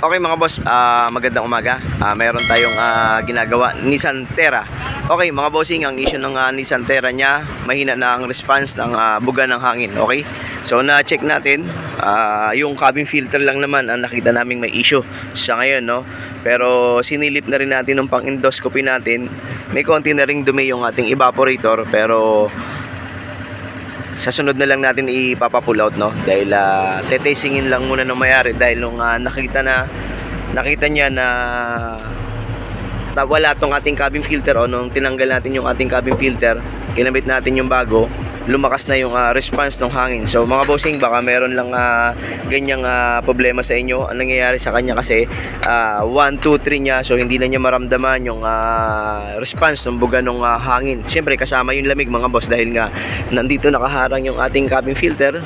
Okay mga boss, magandang umaga. Mayroon tayong ginagawa, Nissan Terra. Okay mga bossing, ang issue ng Nissan Terra niya, mahina na ang response ng buga ng hangin. Okay, so na-check natin, yung cabin filter lang naman ang nakita naming may issue sa ngayon, no? Pero sinilip na rin natin ng pang-endoscopy natin, may konti na ring dumi yung ating evaporator, pero sa sunod na lang natin ipapapull out, no? Dahil tetestingin lang muna nung mayari dahil nung nakita niya na wala tong ating cabin filter, o nung tinanggal natin yung ating cabin filter, kinabit natin yung bago, lumakas na yung response ng hangin. So mga bossing, baka meron lang ganyang problema sa inyo. Ang nangyayari sa kanya kasi 1, 2, 3 niya, so hindi na niya maramdaman yung response ng buga ng hangin. Siyempre kasama yung lamig mga boss, dahil nga nandito nakaharang yung ating cabin filter.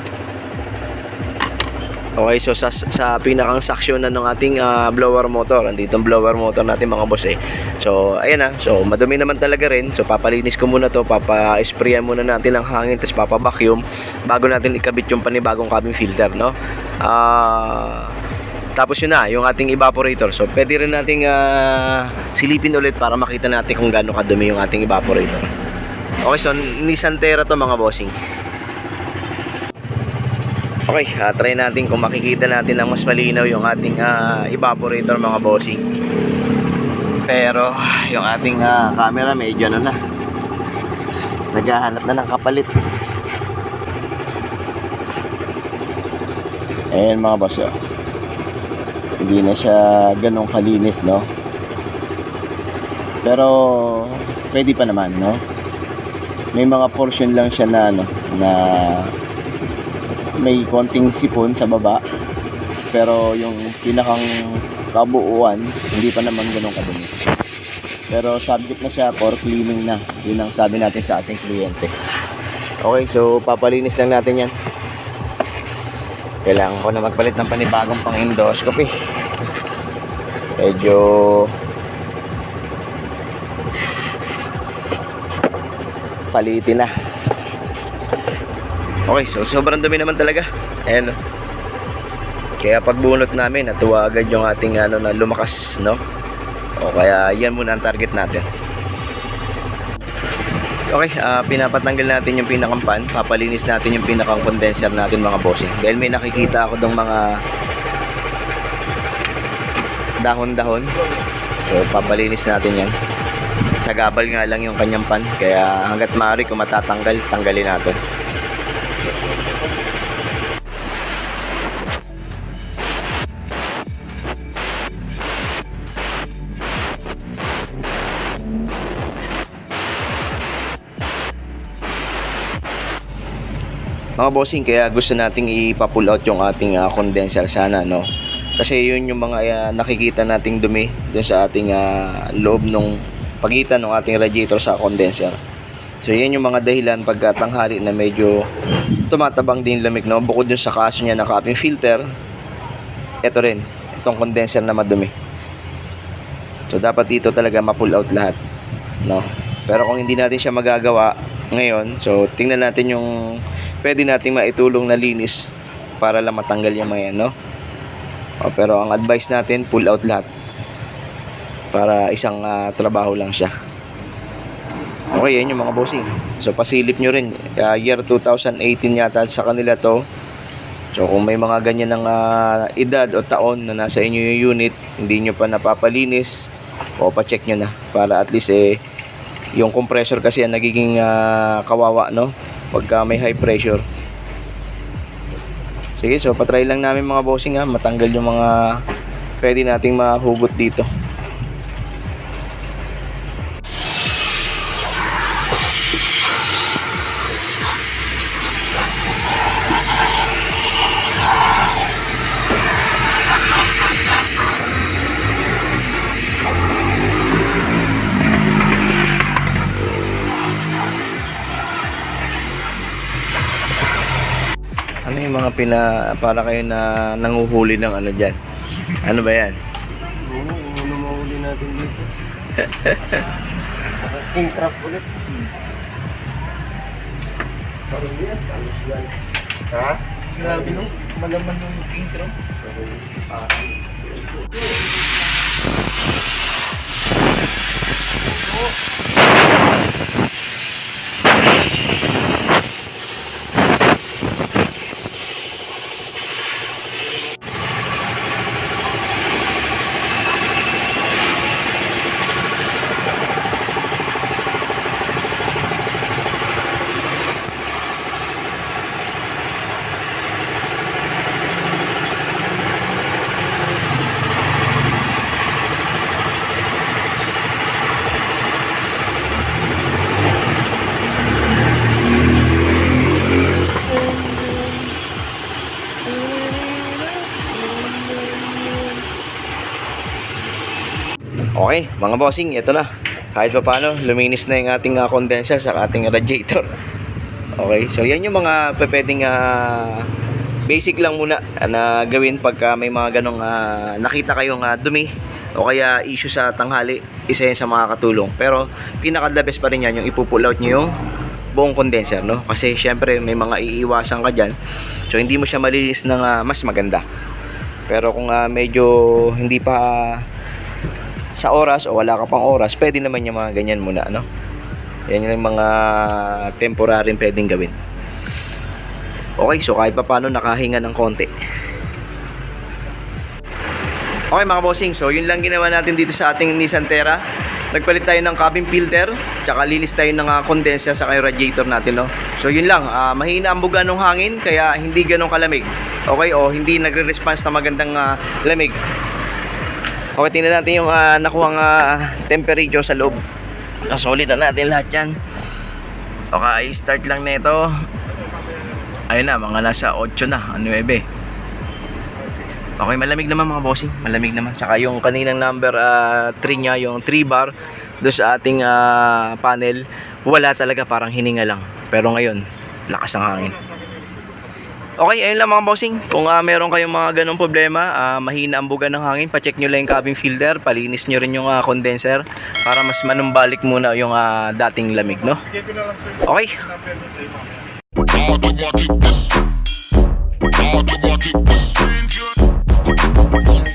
Okay, so sa pinakang saksyon na ng ating blower motor, andito ang blower motor natin mga boss eh. So ayan na, so madumi naman talaga rin. So papalinis ko muna to, papa-sprayan muna natin ng hangin, tapos papa-vacuum bago natin ikabit yung panibagong cabin filter, no? Tapos yun na, yung ating evaporator. So pwede rin nating silipin ulit para makita natin kung gaano kadumi yung ating evaporator. Okay, so Nissan Terra to mga bossing. Okay, try natin kung makikita natin ng mas malinaw yung ating evaporator mga bossing. Pero yung ating camera medyo ano na, naghahanap na ng kapalit. Ayan mga boss, oh. Hindi na siya ganong kalinis, no? Pero pwede pa naman, no? May mga portion lang siya na ano, na may konting sipon sa baba, pero yung pinakang kabuuan hindi pa naman ganun kadumi. Pero subject na siya for cleaning na, yun ang sabi natin sa ating kliyente. Okay, so papalinis lang natin yan. Kailangan ko na magpalit ng panibagong pang endoscopy. Medyo palitin na. Okay, so sobrang dumi naman talaga. Ayan, no? Kaya pagbunot namin, natuwa agad yung ating na lumakas, no? O kaya yan muna ang target natin. Okay, pinapatanggal natin yung pinakampan. Papalinis natin yung pinakang condenser natin mga bossing. Dahil may nakikita ako ng mga dahon-dahon. So papalinis natin yan. Sagabal nga lang yung kanyang pan. Kaya hanggat maaari kung matatanggal, tanggalin natin. Mga bossing, kaya gusto nating ipa-pull out yung ating condenser sana, no? Kasi yun yung mga nakikita nating dumi doon sa ating loob nung pagitan ng ating radiator sa condenser. So yan yung mga dahilan pagkatanghali na medyo tumatabang din lamig, no? Bukod dun sa kaso niya na cabin filter, ito rin, itong condenser na madumi. So dapat dito talaga ma-pull out lahat, no? Pero kung hindi natin siya magagawa ngayon, so tingnan natin yung pwede nating maitulong na linis para lang matanggal yung mga yan, no? Pero ang advice natin, pull out lahat para isang trabaho lang siya. Okay, yan yung mga bossing. So pasilip nyo rin, year 2018 yata sa kanila to. So kung may mga ganyan ng edad o taon na nasa inyo yung unit, hindi nyo pa napapalinis, o pa-check nyo na para at least yung compressor kasi ang nagiging kawawa, no? Pagka may high pressure. Sige, so patry lang namin mga bossing matanggal yung mga pwede nating mahugot dito. Ano yung mga para kayo na nanguhuli ng ano dyan? Ano ba yan? Ano mahuli natin dito? King crab ulit. Parang yan, alos yan. Ha? Grabe no? Malaman ng king crab. Okay, mga bossing, ito na. Kahit pa paano, luminis na yung ating condenser sa ating radiator. Okay, so yan yung mga pwedeng basic lang muna na gawin pagka may mga ganong nakita kayong dumi o kaya issue sa tanghali. Isa yan sa mga katulong. Pero pinaka-the best pa rin yan yung ipupull out nyo yung buong condenser, no? Kasi syempre may mga iiwasan ka dyan. So hindi mo siya malinis ng mas maganda. Pero kung medyo hindi pa sa oras o wala ka pang oras, pwede naman yung mga ganyan muna, no? Yan yung mga temporary pwedeng gawin. Okay, so kahit pa paano nakahinga ng konti. Okay mga bossing, so yun lang ginawa natin dito sa ating Nissan Terra. Nagpalit tayo ng cabin filter, tsaka linis tayo ng condenser sa kayo radiator natin, no? So yun lang, mahina ang buga ng hangin kaya hindi ganun kalamig. Okay, o hindi nagre-response na magandang lamig. Okay, tingnan natin yung nakuhang temperature sa loob. Nasulitan natin lahat yan. Okay, start lang na ito. Ayun na, mga nasa 8 na, 9. Okay, malamig naman mga bossing. Malamig naman. Tsaka yung kaninang number 3 nya, yung 3 bar doon sa ating panel, wala talaga, parang hininga lang. Pero ngayon, lakas ng hangin. Okay, ayun lang mga bossing. Kung meron kayong mga ganong problema, mahina ang buga ng hangin, pacheck nyo lang yung cabin filter, palinis nyo rin yung condenser para mas manumbalik muna yung dating lamig, no? Okay. I want it.